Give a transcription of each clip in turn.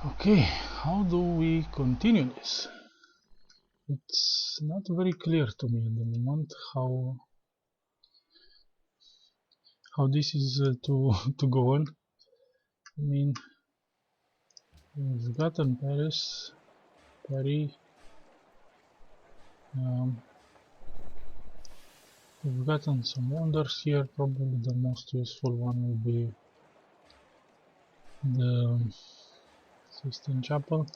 Okay, how do we continue this? It's not very clear to me at the moment how this is to to go on. I mean, we've gotten Paris, Paris. We've gotten some wonders here. Probably the most useful one will be the Sistine Chapel.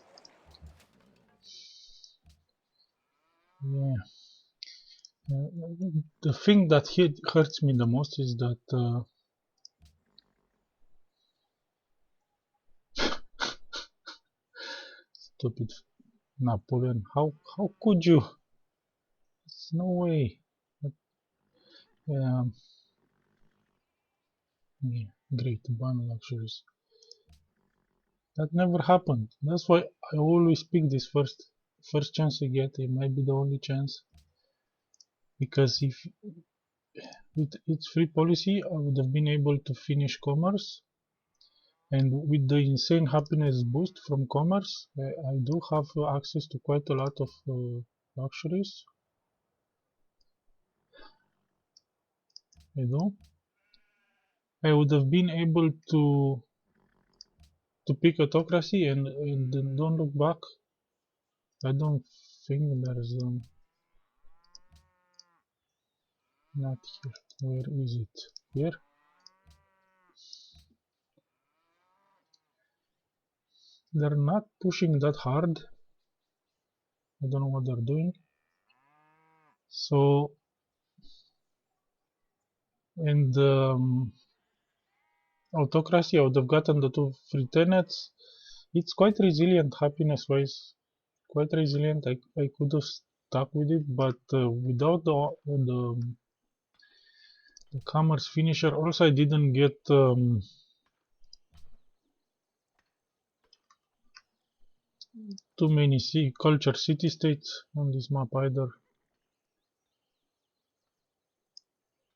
Yeah. The thing that hurts me the most is that stupid Napoleon. How could you? It's no way. But, um, yeah, great ban luxuries. That never happened. That's why I always pick this first chance I get. It might be the only chance, because if with its free policy I would have been able to finish commerce, and with the insane happiness boost from commerce, I do have access to quite a lot of luxuries. I do. I would have been able to pick autocracy and don't look back. I don't think there's not here. Where is it? Here? They're not pushing that hard. I don't know what they're doing. So, and autocracy, I would have gotten the two free tenets. It's quite resilient happiness wise. Quite resilient. I could have stuck with it, but without the commerce finisher, also I didn't get too many culture city states on this map either.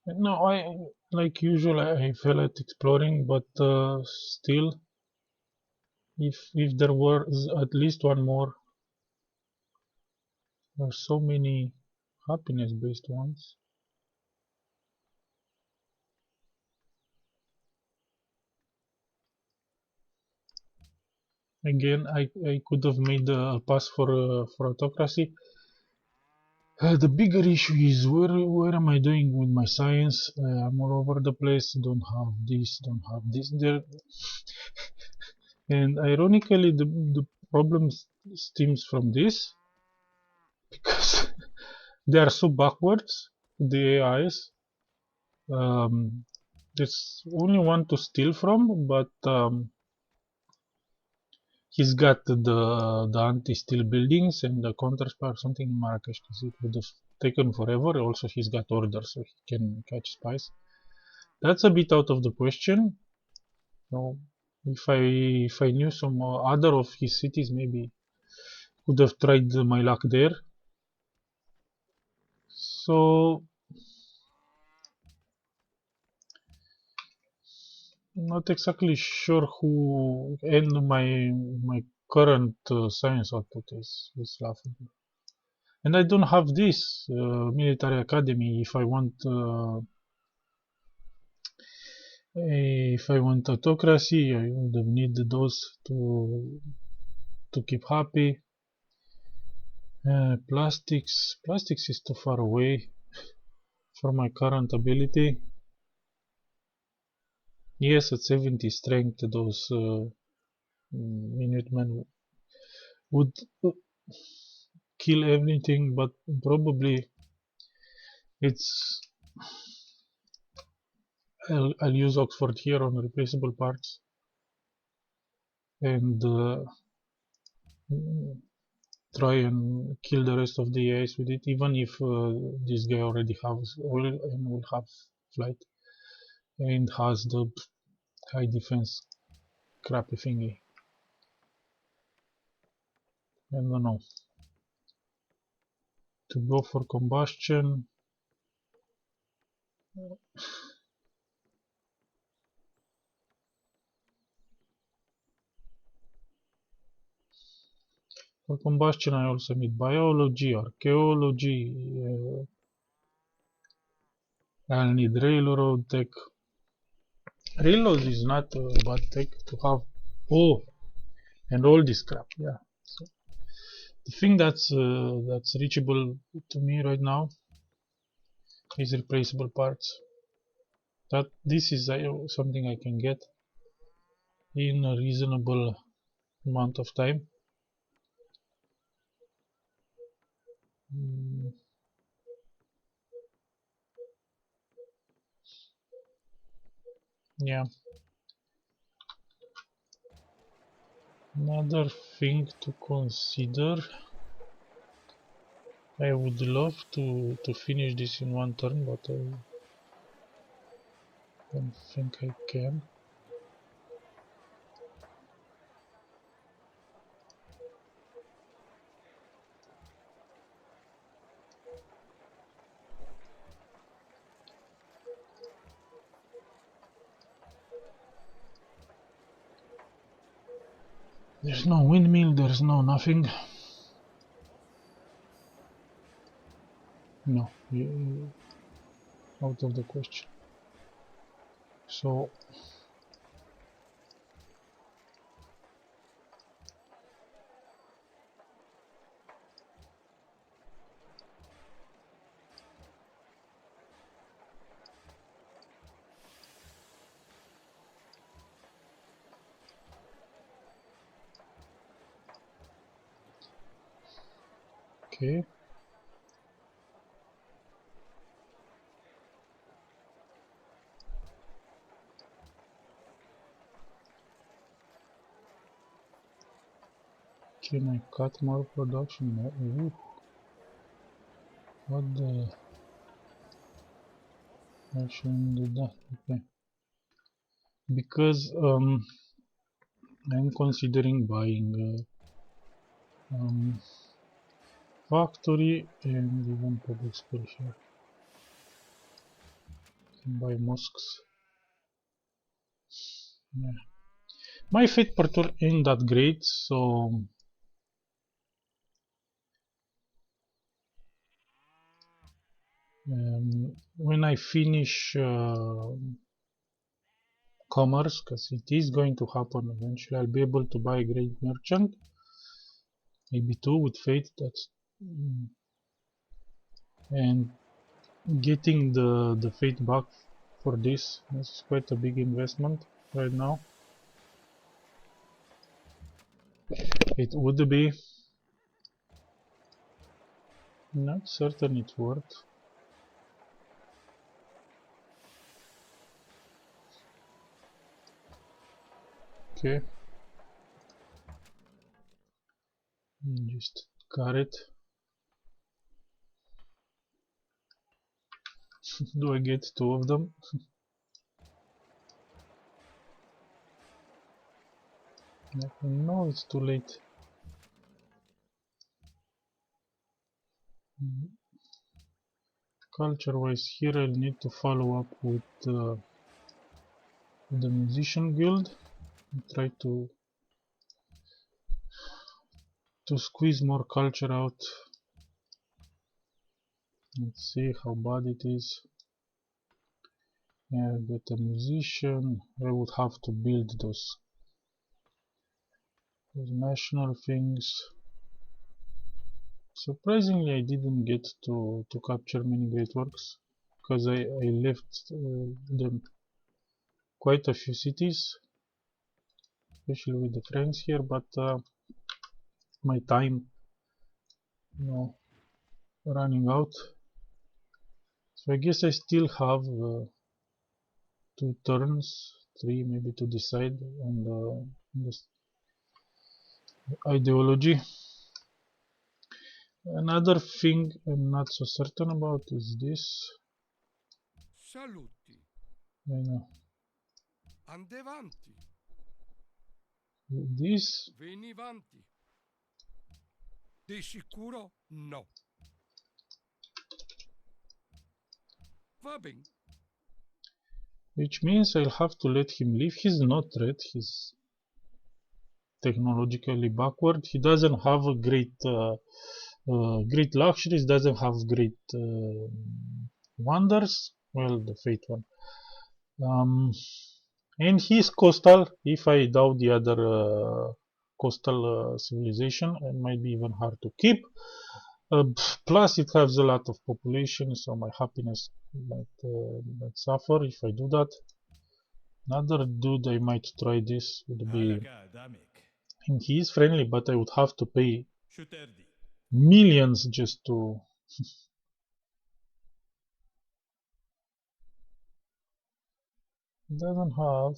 No, I like usual. I feel at exploring, but still, if there was at least one more, there's so many happiness-based ones. Again, I could have made a pass for autocracy. The bigger issue is where am I doing with my science? I'm all over the place. Don't have this. Don't have this. There, and ironically, the problem stems from this, because they are so backwards. The AIs. There's only one to steal from, but he's got the anti-steal buildings and the counter-spy or something in Marrakesh, because it would have taken forever. Also, he's got orders, so he can catch spies. That's a bit out of the question. No, if I knew some other of his cities, maybe would have tried my luck there. So not exactly sure who, and my current science output is laughable. And I don't have this military academy. If I want autocracy, I would have needed those to keep happy. Plastics is too far away for my current ability. Yes, at 70 strength, those Minutemen would kill everything, but probably it's I'll use Oxford here on replaceable parts, and try and kill the rest of the AIs with it, even if this guy already has oil and will have flight and has the high defense crappy thingy. I don't know. To go for combustion. For combustion I also need biology, archaeology, I'll need railroad tech. Railroad is not a bad tech to have. Oh, and all this crap, yeah. So the thing that's reachable to me right now is replaceable parts. That this is something I can get in a reasonable amount of time. Yeah. Another thing to consider. I would love to finish this in one turn, but I don't think I can. There's no windmill, there's no nothing. No, out of the question. So okay. Can I cut more production? No. Ooh. What the? I shouldn't do that. Okay. Because I'm considering buying factory and even public school here. Can buy mosques. Yeah. My fate per tour ain't that great, so when I finish commerce, because it is going to happen eventually, I'll be able to buy a great merchant, maybe two with fate. That's and getting the fate back for this is quite a big investment right now. It would be not certain it's worth. Okay, just got it. Do I get two of them? No, it's too late. Culture wise, here I'll need to follow up with the musician guild and try to squeeze more culture out. Let's see how bad it is. Yeah, but a musician, I would have to build those national things. Surprisingly, I didn't get to capture many great works because I left them quite a few cities, especially with the friends here, but my time, you know, running out. So I guess I still have 2 turns, 3 maybe, to decide on the ideology. Another thing I'm not so certain about is this. Saluti. I know. Andevanti. This, Venivanti. Di sicuro no. Va bene. which means I'll have to let him leave. He's not red, he's technologically backward. He doesn't have a great luxuries, doesn't have great wonders. Well, the fate one. And he's coastal. If I doubt the other coastal civilization, it might be even hard to keep. Plus, it has a lot of population, so my happiness might suffer if I do that. Another dude I might try this would be. And he is friendly, but I would have to pay millions just to. Doesn't have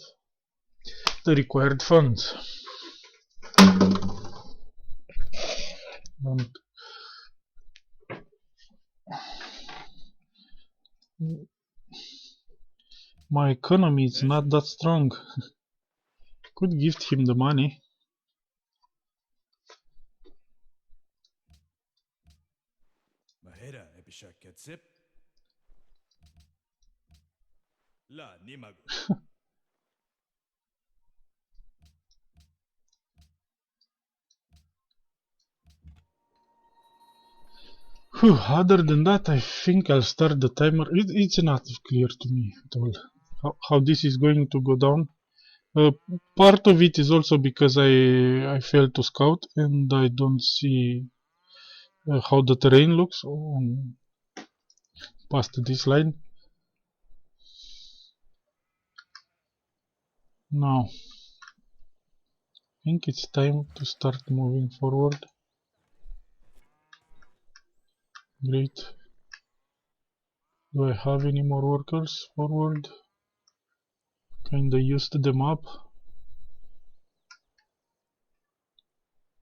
the required funds. And my economy is not that strong. Could gift him the money. Whew, other than that, I think I'll start the timer. It's not clear to me at all how this is going to go down. Part of it is also because I failed to scout and I don't see how the terrain looks on past this line. Now, I think it's time to start moving forward. Great. Do I have any more workers forward? Kinda used them up.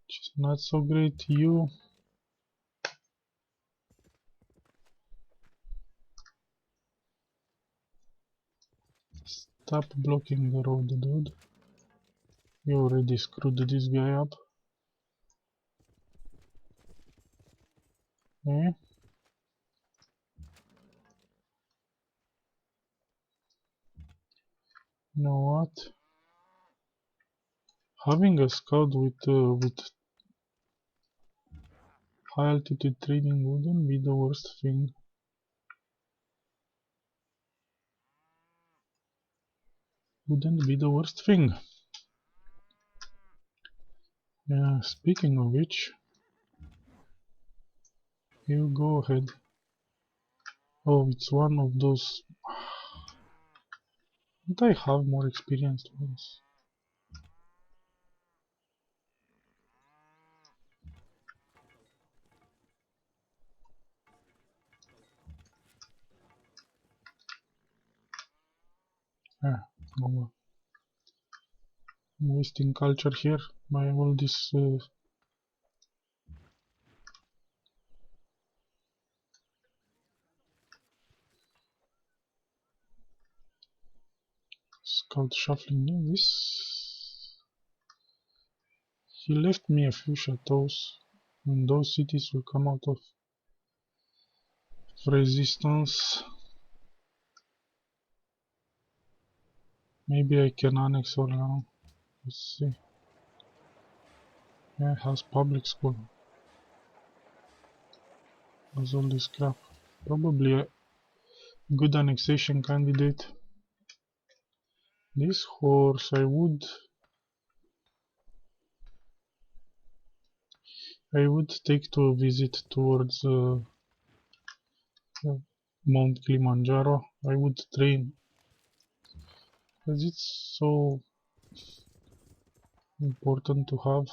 Which is not so great. You. Stop blocking the road, dude. You already screwed this guy up. Eh? You know what? Having a scout with high altitude training wouldn't be the worst thing. Wouldn't be the worst thing. Yeah, speaking of which, you go ahead. Oh, it's one of those. Don't I have more experienced ones? Ah, I'm wasting culture here by all this. Scout shuffling. This. He left me a few chateaus, and those cities will come out of resistance. Maybe I can annex all now. Let's see. Yeah, it has public school. Has all this crap. Probably a good annexation candidate. This horse I would take to a visit towards Mount Kilimanjaro. I would train because it's so important to have.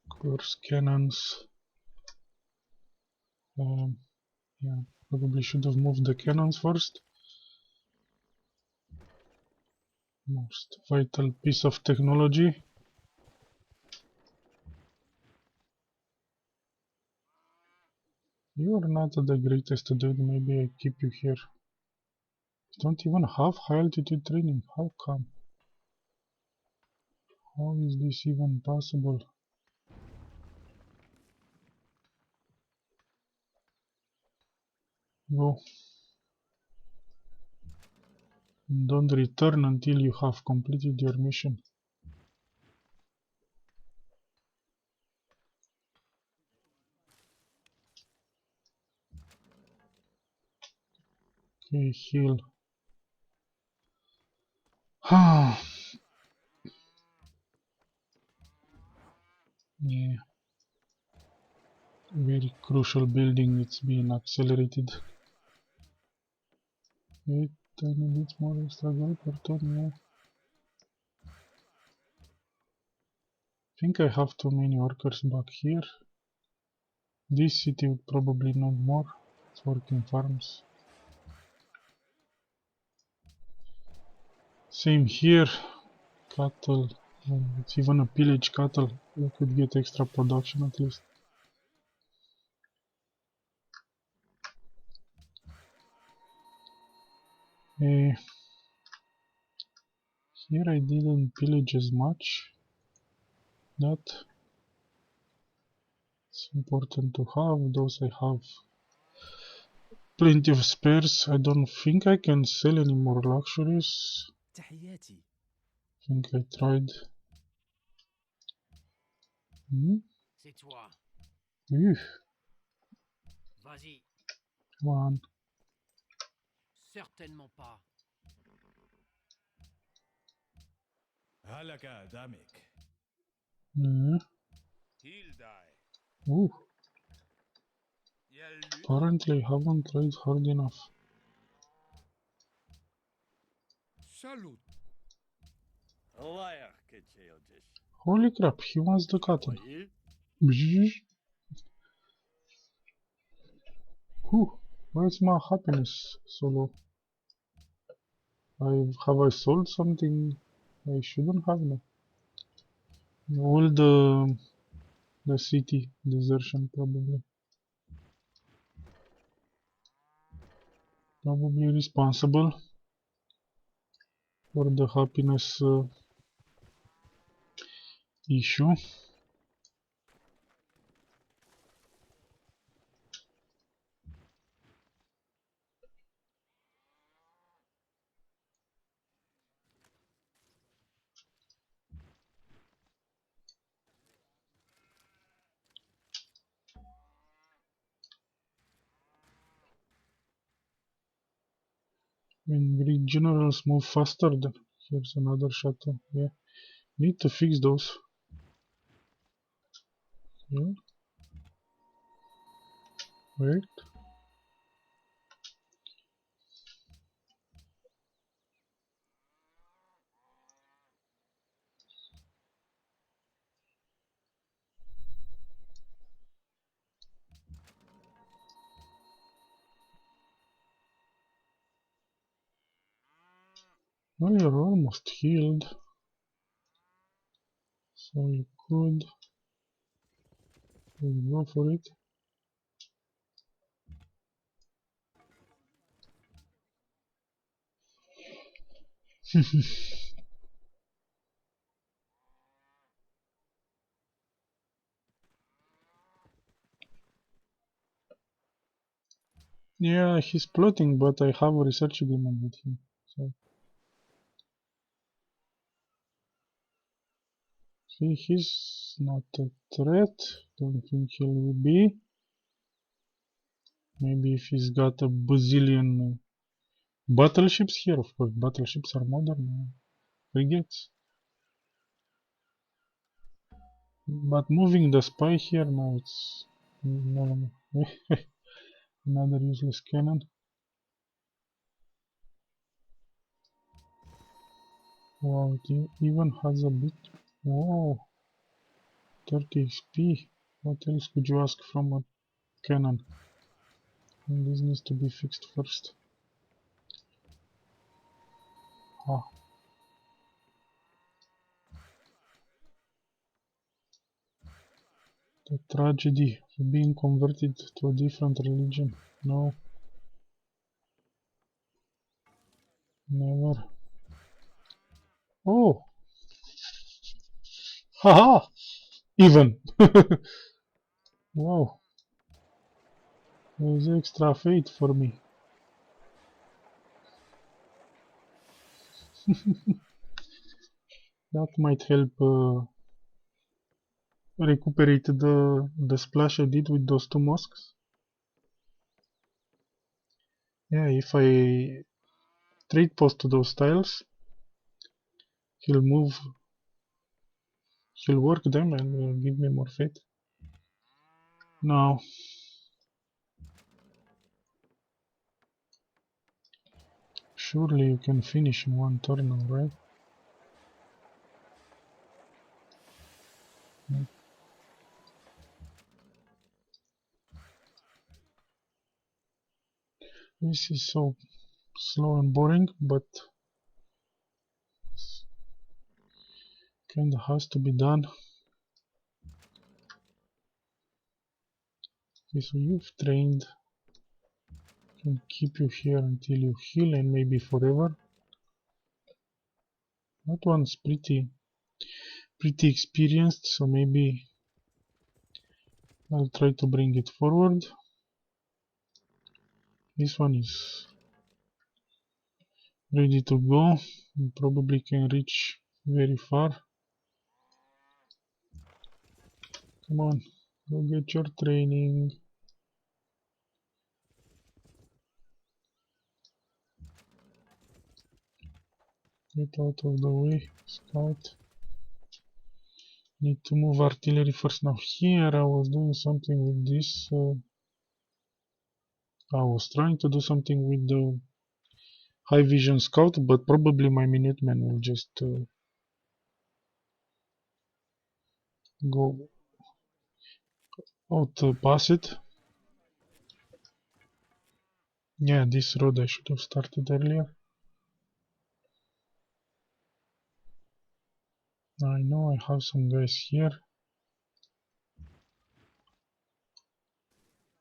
Course cannons. Yeah, probably should have moved the cannons first. Most vital piece of technology. You are not the greatest dude, maybe I keep you here. You don't even have high altitude training, how come? How is this even possible? Go. Don't return until you have completed your mission. Okay, heal. Yeah. Very crucial building, it's being accelerated. Wait, tiny bits more extra gold per turn, yeah. I think I have too many workers back here. This city would probably need more. It's working farms. Same here. Cattle. It's even a pillage cattle. We could get extra production at least. Here I didn't pillage as much. That it's important to have. Those I have plenty of spares. I don't think I can sell any more luxuries. I think I tried. C'est toi. Vas-y. Come on. Certainement pas. Halaka Damek. He'll die. Ooh. Apparently I haven't tried hard enough. Salut. Holy crap, he wants the cattle. Whew, where's my happiness, Solo? Have I sold something I shouldn't have now? All the city desertion probably. Probably responsible for the happiness issue. When Greek generals move faster, then here's another shuttle. Yeah, need to fix those. Yeah. Wait. Well, you're almost healed, so you could go for it. Yeah, he's plotting, but I have a research agreement with him. So he's not a threat. Don't think he will be. Maybe if he's got a bazillion battleships here, of course, battleships are modern frigates. But moving the spy here now, it's no another useless cannon. Wow, it even has a bit. Whoa, 30 XP. What else could you ask from a cannon? And this needs to be fixed first. Ah. The tragedy of being converted to a different religion. No. Never. Oh! Haha! Even! Wow. There's extra fate for me. That might help recuperate the splash I did with those two mosques. Yeah, if I trade post to those tiles, he'll work them and will give me more faith. Now, surely you can finish in one turn now, right? This is so slow and boring, but kinda has to be done. Okay, so you've trained. Can keep you here until you heal and maybe forever. That one's pretty experienced, so maybe I'll try to bring it forward. This one is ready to go. You probably can reach very far. Come on, go get your training. Get out of the way, scout. Need to move artillery first. Now here I was doing something with this. I was trying to do something with the high vision scout, but probably my Minutemen will just go out pass it. Yeah, this road I should have started earlier. I know I have some guys here.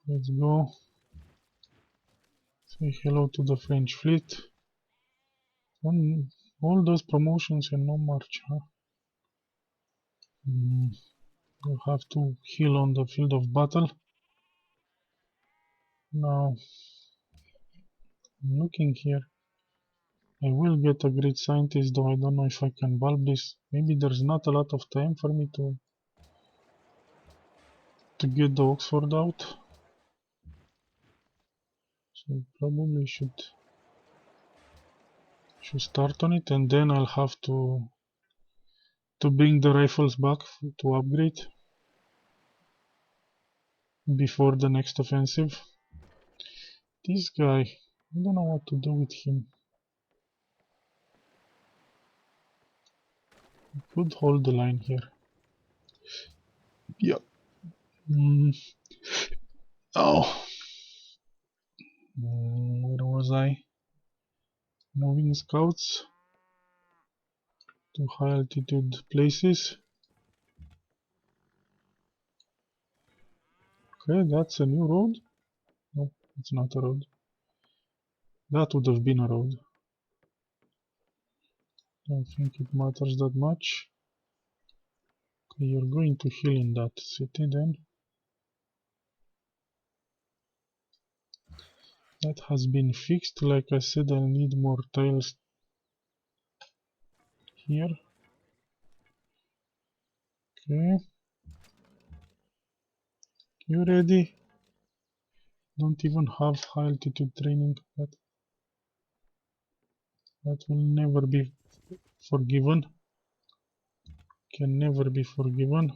Let's go. Say hello to the French fleet. All those promotions and no march, huh? We'll have to heal on the field of battle. Now, I'm looking here. I will get a great scientist, though I don't know if I can bulb this. Maybe there's not a lot of time for me to get the Oxford out. So probably should start on it, and then I'll have to bring the rifles back to upgrade before the next offensive. This guy, I don't know what to do with him. I could hold the line here. Yep. Oh. Where was I? Moving scouts to high altitude places. Okay, that's a new road. Nope, it's not a road. That would have been a road. Don't think it matters that much. Okay, you're going to heal in that city then. That has been fixed. Like I said, I'll need more tiles here. Okay. You ready? Don't even have high altitude training. That will never be forgiven. Can never be forgiven.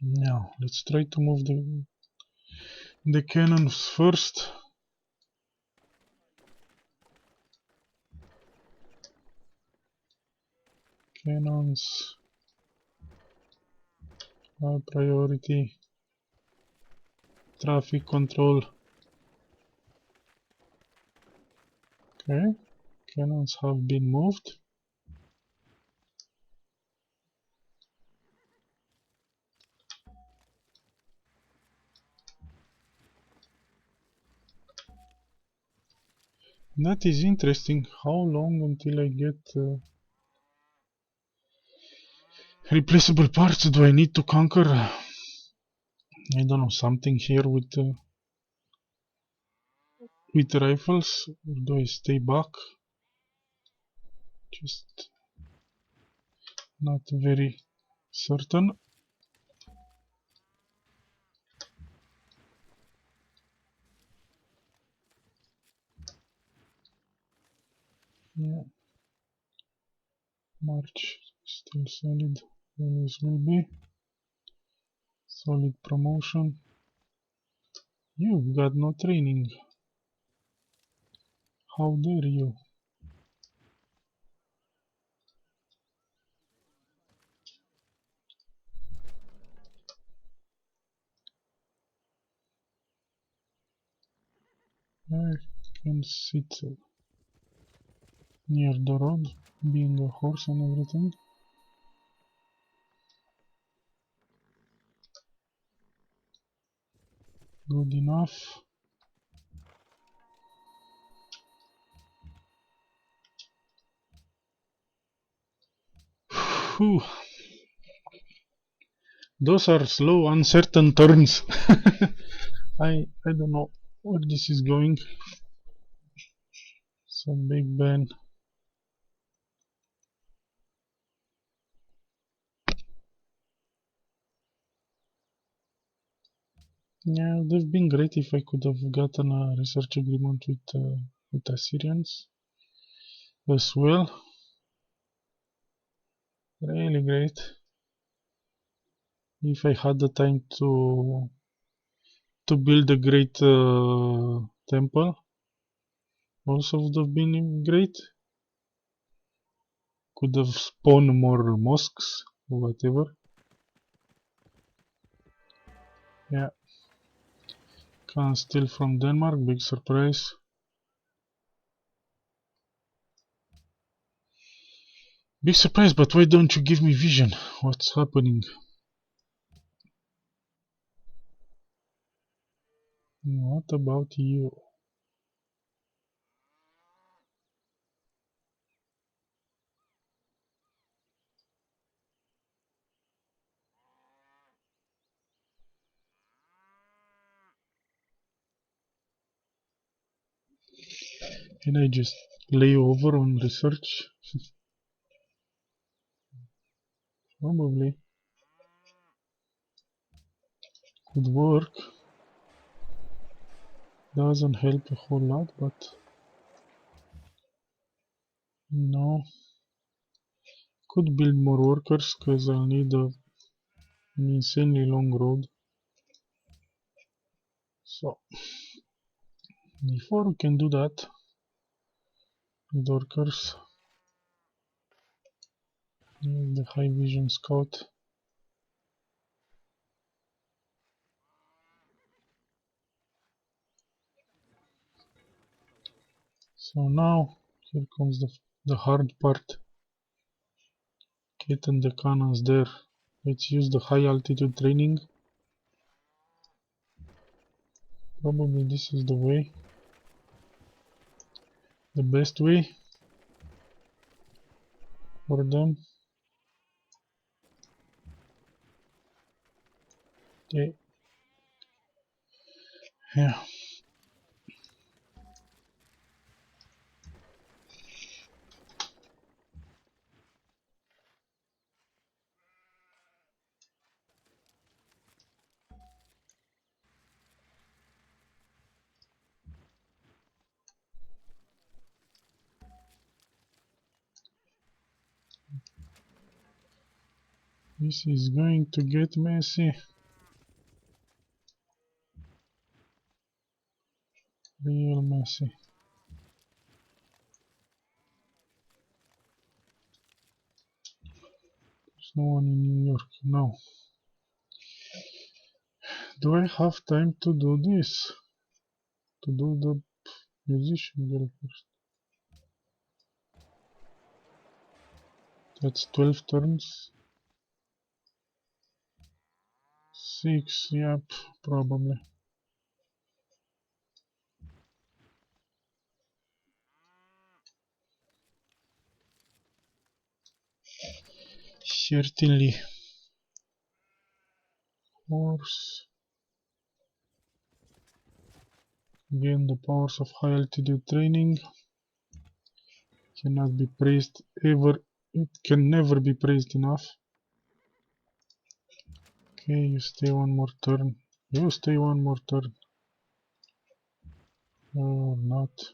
Now, let's try to move the cannons first. Cannons. High priority. Traffic control. Okay. Cannons have been moved. That is interesting. How long until I get replaceable parts do I need to conquer? I don't know, something here with rifles. Or do I stay back? Just not very certain. Yeah. March still solid. Always will be. Solid promotion. You've got no training. How dare you? I can sit near the road, being a horse and everything. Good enough. Whew. Those are slow, uncertain turns. I don't know where this is going. Some big Ben. Yeah, it would have been great if I could have gotten a research agreement with Assyrians as well. Really great. If I had the time to build a great temple, also would have been great. Could have spawned more mosques or whatever. Yeah. Can steal from Denmark, big surprise. Big surprise, but why don't you give me vision? What's happening? What about you? Can I just lay over on research? Probably. Could work. Doesn't help a whole lot, but no. Could build more workers because I'll need an insanely long road. So, before we can do that with workers, the high vision scout. So now, here comes the hard part. Getting the cannons there. Let's use the high altitude training. Probably this is the way. The best way for them. Okay. Yeah. This is going to get messy. Real messy. There's no one in New York now. Do I have time to do this? To do the musician girl first. That's 12 turns. 6, yep, probably. Certainly. Horse. Again, the powers of high altitude training. Cannot be praised ever. It can never be praised enough. Okay, you stay one more turn. You stay one more turn. Or not.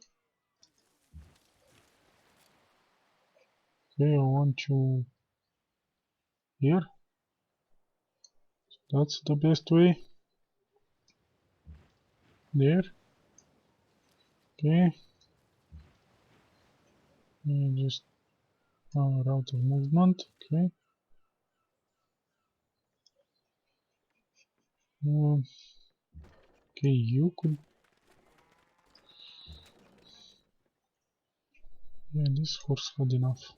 Okay, I want you here. That's the best way. There. Okay. And just route of movement. Okay. Okay, you could. Yeah, this horse had enough.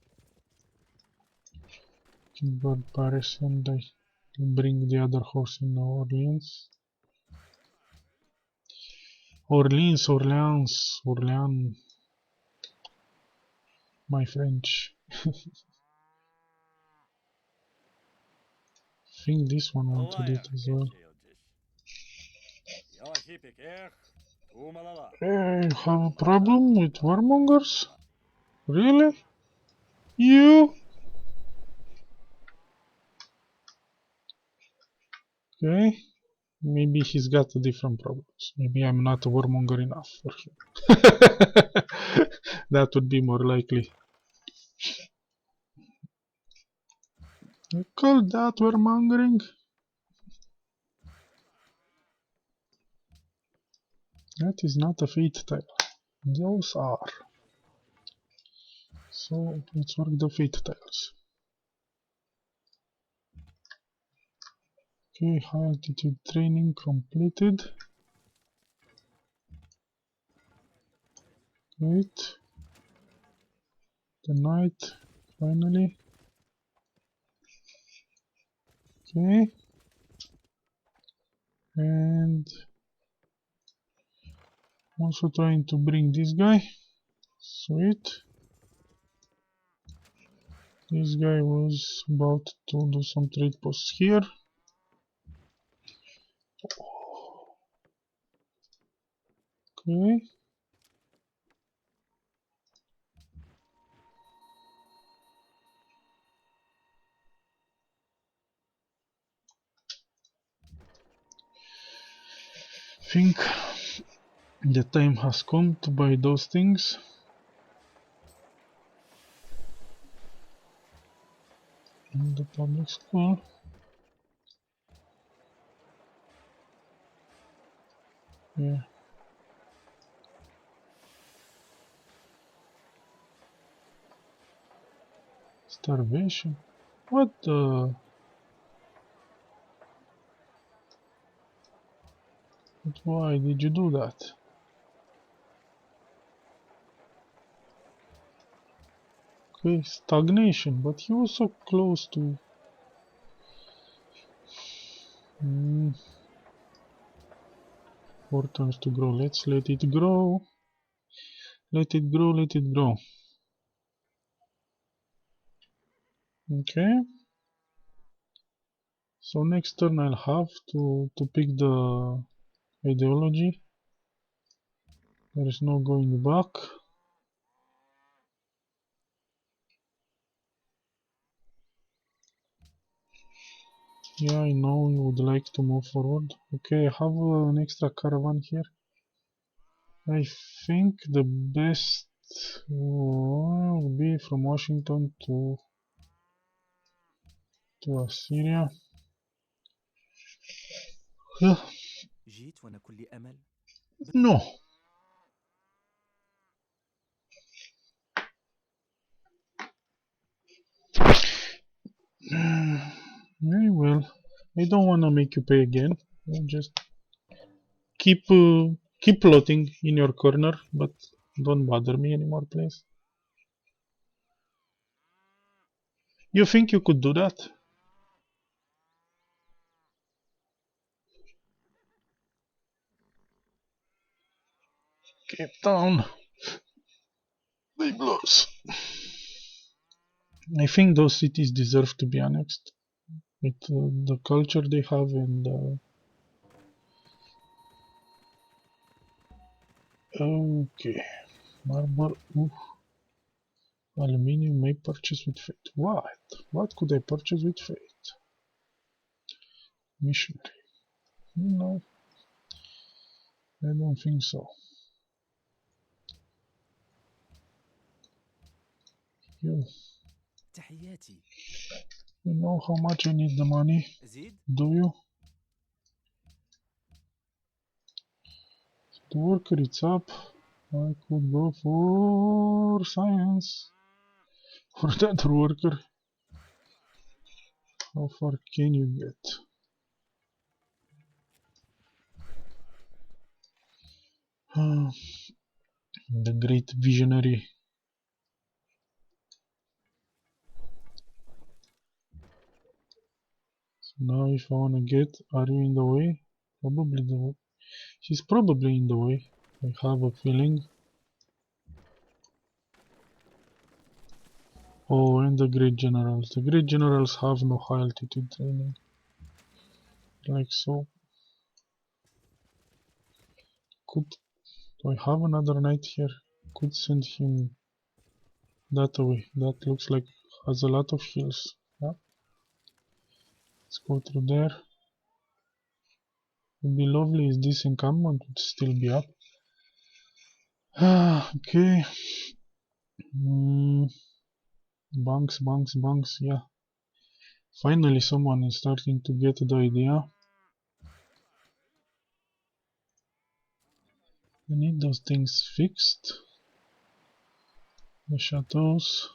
Kingbird Paris, and I bring the other horse in Orleans. Orleans, my French. I think this one wanted it as well. I have a problem with warmongers? Really? You? Okay. Maybe he's got different problems. Maybe I'm not a warmonger enough for him. That would be more likely. You call that warmongering? That is not a fate tile. Those are. So let's work the fate tiles. Okay, high altitude training completed. Great. The night, finally. Okay. And also trying to bring this guy. Sweet. This guy was about to do some trade posts here. Okay. Think the time has come to buy those things. In the public school. Yeah. Starvation. What the? But why did you do that? Okay, stagnation, but he was so close to. 4 turns to grow. Let's let it grow. Let it grow, let it grow. Okay. So next turn I'll have to pick the ideology. There is no going back. Yeah, I know you would like to move forward. Okay, I have an extra caravan here. I think the best would be from Washington to Assyria. No. Very well. I don't want to make you pay again. I'll just keep plotting in your corner, but don't bother me anymore, please. You think you could do that? Cape Town. Big loss. I think those cities deserve to be annexed with the culture they have and okay. Marble. Oof. Aluminium may purchase with fate. What? What could I purchase with fate? Missionary. No, I don't think so. You تحياتي. know how much I need the money? زيد. Do you? The worker, it's up. I could go for science. For that worker. How far can you get? The great visionary. So now if I wanna get, are you in the way? Probably the way. She's probably in the way. I have a feeling. Oh, and the great generals. The great generals have no high altitude training. Like so. Could do I have another knight here? Could send him that way. That looks like has a lot of heals. Yeah. Let's go through there. Would be lovely if this encampment would still be up. Okay. Bunks, yeah. Finally someone is starting to get the idea. I need those things fixed. The chateaus.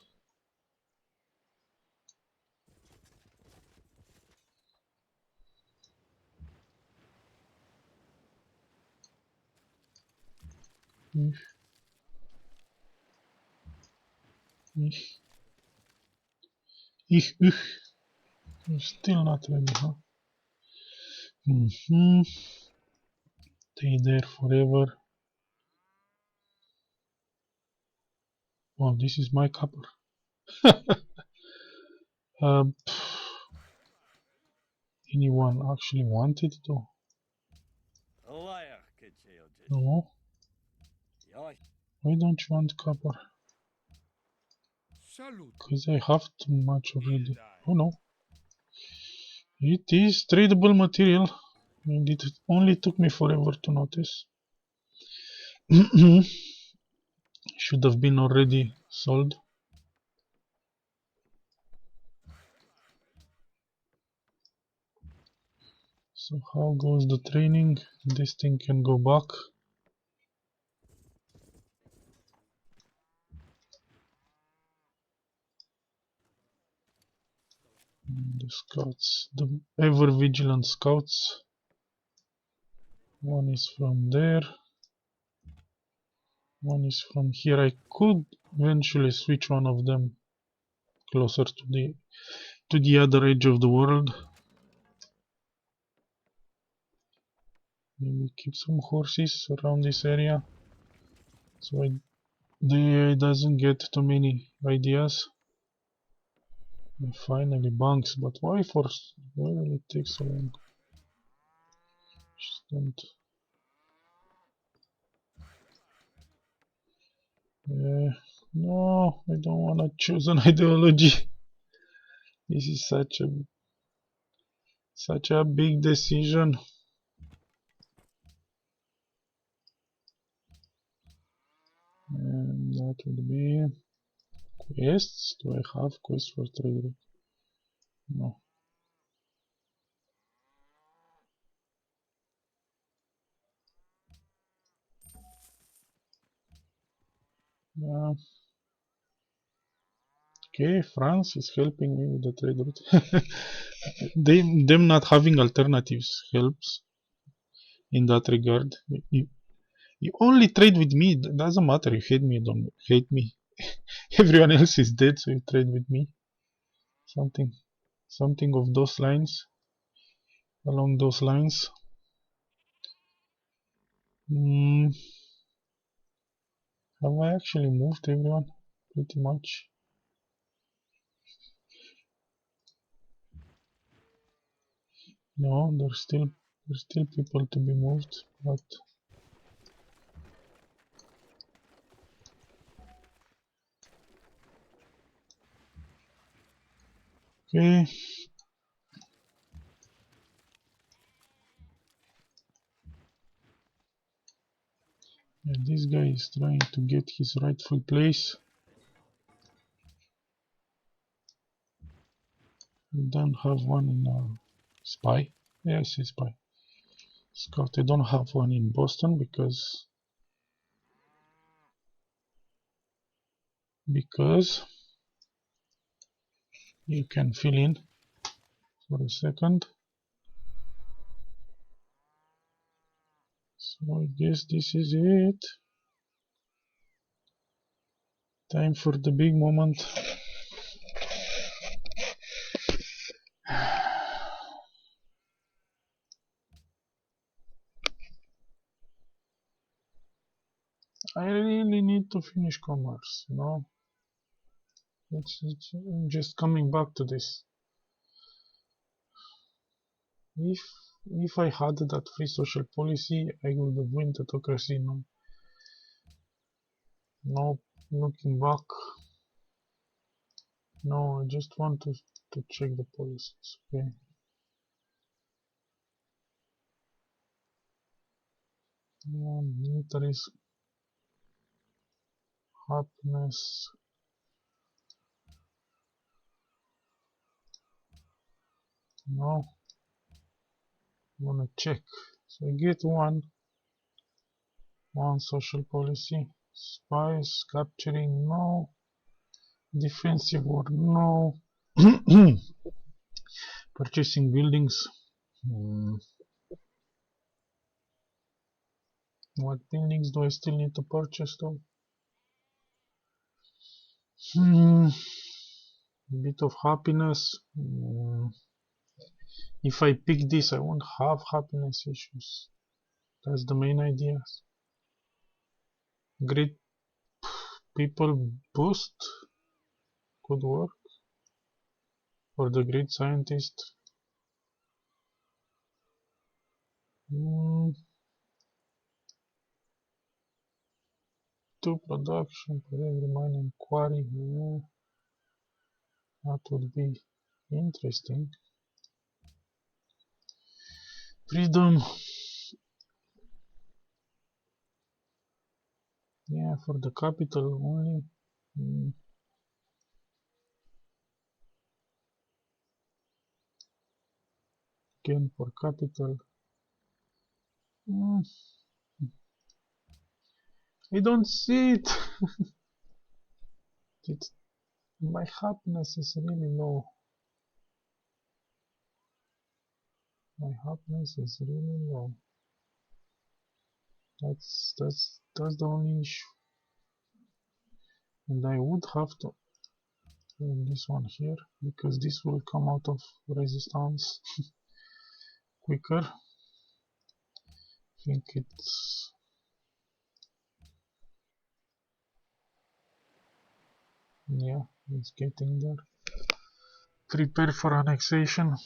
You're still not ready, huh? Stay there forever. Oh, this is my copper. Anyone actually wanted to? No. Why don't you want copper? Salute. Because I have too much already. Hildai. Oh no. It is tradable material. And it only took me forever to notice. Should have been already sold. So how goes the training? This thing can go back. The scouts, the ever vigilant scouts. One is from there. One is from here. I could eventually switch one of them closer to the other edge of the world. Maybe keep some horses around this area, so the AI doesn't get too many ideas. And finally bunks, but why will it take so long? Just don't. No, I don't wanna choose an ideology. This is such a big decision. And that would be quests. Do I have quests for trade? No. Okay, France is helping me with the trade route. Them not having alternatives helps in that regard. You only trade with me. It doesn't matter. You hate me, you don't hate me. Everyone else is dead, so you trade with me. Something of those lines. Along those lines. Have I actually moved everyone? Pretty much. No, there's still people to be moved, but Okay. And this guy is trying to get his rightful place. We don't have one in spy. Yes, it's spy. Scout. I don't have one in Boston because you can fill in for a second. So I guess this is it. Time for the big moment. I really need to finish commerce, you know. It's just coming back to this. If I had that free social policy, I would have won the autocracy. No looking back. No, I just want to check the policies. Okay. Militaries, happiness. No. I'm gonna check. So I get one social policy. Spies, capturing, no. Defensive war, no. Purchasing buildings. What buildings do I still need to purchase though? Bit of happiness. If I pick this, I won't have happiness issues. That's the main idea. Great people boost could work. For the great scientist. Two production for every mining quarry. That would be interesting. Freedom. Yeah, for the capital only. Again for capital. I don't see it. My happiness is really low. My happiness is really low. That's the only issue. And I would have to do this one here because this will come out of resistance quicker. I think it's getting there. Prepare for annexation.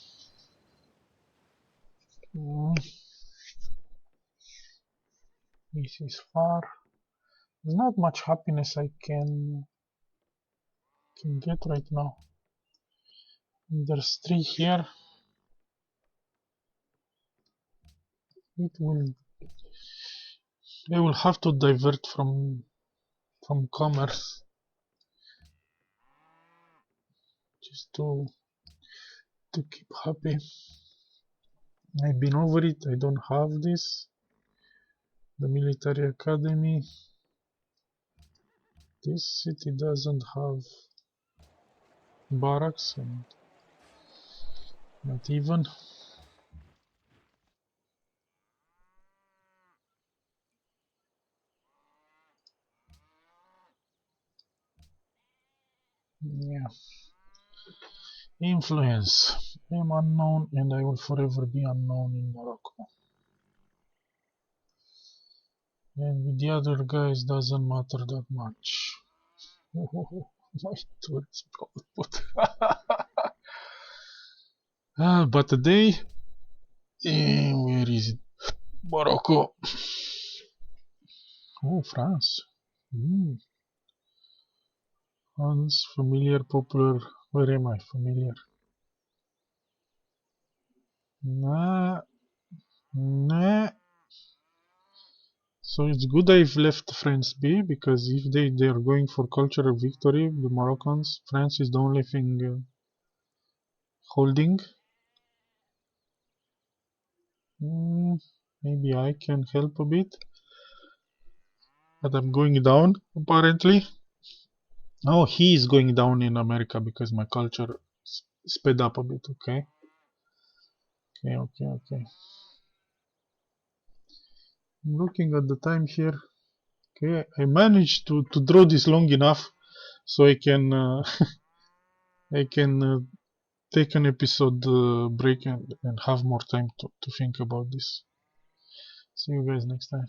This is far. There's not much happiness I can get right now. There's 3 here. I will have to divert from commerce just to keep happy. I've been over it. I don't have this. The military academy. This city doesn't have barracks, and not even. Yeah. Influence. I am unknown and I will forever be unknown in Morocco. And with the other guys doesn't matter that much. My tourist output. But today, where is it? Morocco. Oh, France. France, familiar, popular. Where am I? Familiar. Nah, nah. So it's good I've left France be, because if they are going for cultural victory, the Moroccans, France is the only thing holding. Maybe I can help a bit, but I'm going down apparently. Oh, he is going down in America because my culture sped up a bit. Okay, okay. I'm looking at the time here. Okay, I managed to draw this long enough so I can I can take an episode break and have more time to think about this. See you guys next time.